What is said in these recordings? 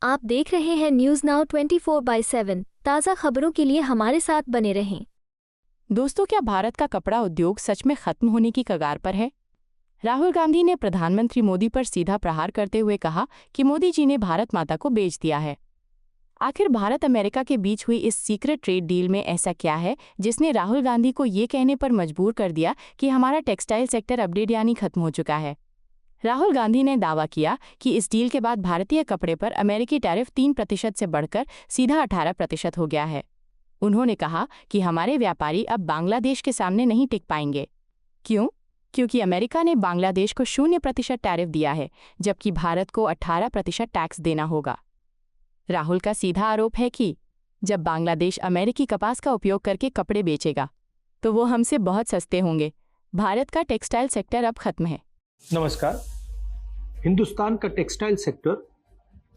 आप देख रहे हैं न्यूज़ नाउ 24/7। ताज़ा खबरों के लिए हमारे साथ बने रहें। दोस्तों, क्या भारत का कपड़ा उद्योग सच में खत्म होने की कगार पर है? राहुल गांधी ने प्रधानमंत्री मोदी पर सीधा प्रहार करते हुए कहा कि मोदी जी ने भारत माता को बेच दिया है। आखिर भारत अमेरिका के बीच हुई इस सीक्रेट ट्रेड डील में ऐसा क्या है जिसने राहुल गांधी को ये कहने पर मजबूर कर दिया कि हमारा टेक्सटाइल सेक्टर अपडेट यानी खत्म हो चुका है? राहुल गांधी ने दावा किया कि इस डील के बाद भारतीय कपड़े पर अमेरिकी टैरिफ 3% से बढ़कर सीधा 18% हो गया है। उन्होंने कहा कि हमारे व्यापारी अब बांग्लादेश के सामने नहीं टिक पाएंगे। क्यों? क्योंकि अमेरिका ने बांग्लादेश को 0% टैरिफ दिया है, जबकि भारत को 18% टैक्स देना होगा। राहुल का सीधा आरोप है कि जब बांग्लादेश अमेरिकी कपास का उपयोग करके कपड़े बेचेगा तो वो हमसे बहुत सस्ते होंगे। भारत का टेक्सटाइल सेक्टर अब खत्म है। नमस्कार। हिंदुस्तान का टेक्सटाइल सेक्टर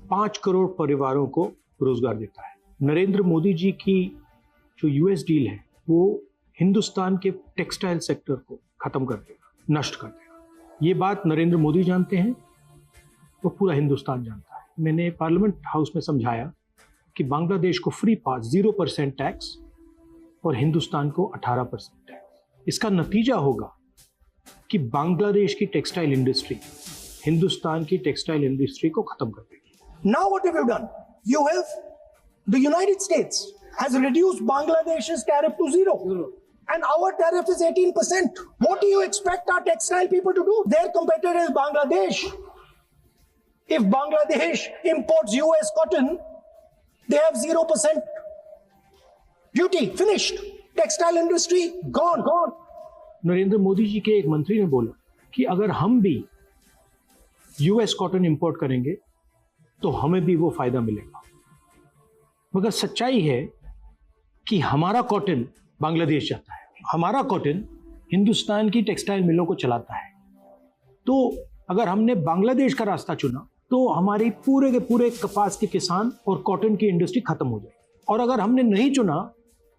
5 करोड़ परिवारों को रोजगार देता है। नरेंद्र मोदी जी की जो यूएस डील है वो हिंदुस्तान के टेक्सटाइल सेक्टर को खत्म कर देगा, नष्ट कर देगा। ये बात नरेंद्र मोदी जानते हैं, वो पूरा हिंदुस्तान जानता है। मैंने पार्लियामेंट हाउस में समझाया कि बांग्लादेश को फ्री पास 0% टैक्स और हिंदुस्तान को 18% टैक्स। इसका नतीजा होगा कि बांग्लादेश की टेक्सटाइल इंडस्ट्री हिंदुस्तान की टेक्सटाइल इंडस्ट्री को खत्म कर देगी। Now what have you done? The United States has reduced Bangladesh's tariff to 0. And our tariff is 18%. What do you expect our textile people to do? Their competitor is Bangladesh. If Bangladesh imports US cotton, they have 0% duty. Finished. Textile industry gone. Narendra Modi ji के एक मंत्री ने बोला कि अगर हम भी US cotton import करेंगे तो हमें भी वो फायदा मिलेगा। मगर सच्चाई है कि हमारा कॉटन बांग्लादेश जाता है, हमारा कॉटन हिंदुस्तान की टेक्सटाइल मिलों को चलाता है। तो अगर हमने बांग्लादेश का रास्ता चुना तो हमारी पूरे के पूरे कपास के किसान और कॉटन की इंडस्ट्री खत्म हो जाएगी, और अगर हमने नहीं चुना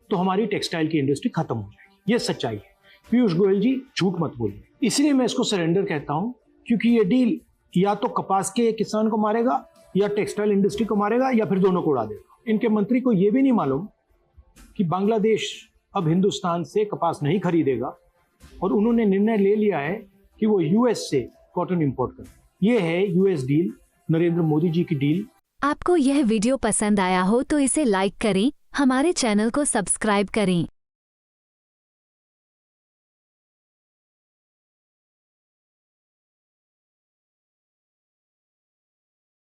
तो हमारी टेक्सटाइल की इंडस्ट्री खत्म हो जाएगी। ये सच्चाई है। पीयूष गोयल जी, झूठ मत बोलिए। इसलिए मैं इसको सरेंडर कहता हूं, क्योंकि ये डील या तो कपास के किसान को मारेगा या टेक्सटाइल इंडस्ट्री को मारेगा या फिर दोनों को उड़ा देगा। इनके मंत्री को यह भी नहीं मालूम कि बांग्लादेश अब हिंदुस्तान से कपास नहीं खरीदेगा, और उन्होंने निर्णय ले लिया है कि वो यूएस से कॉटन इंपोर्ट करें। ये है यूएस डील, नरेंद्र मोदी जी की डील। आपको यह वीडियो पसंद आया हो तो इसे लाइक करें, हमारे चैनल को सब्सक्राइब करें।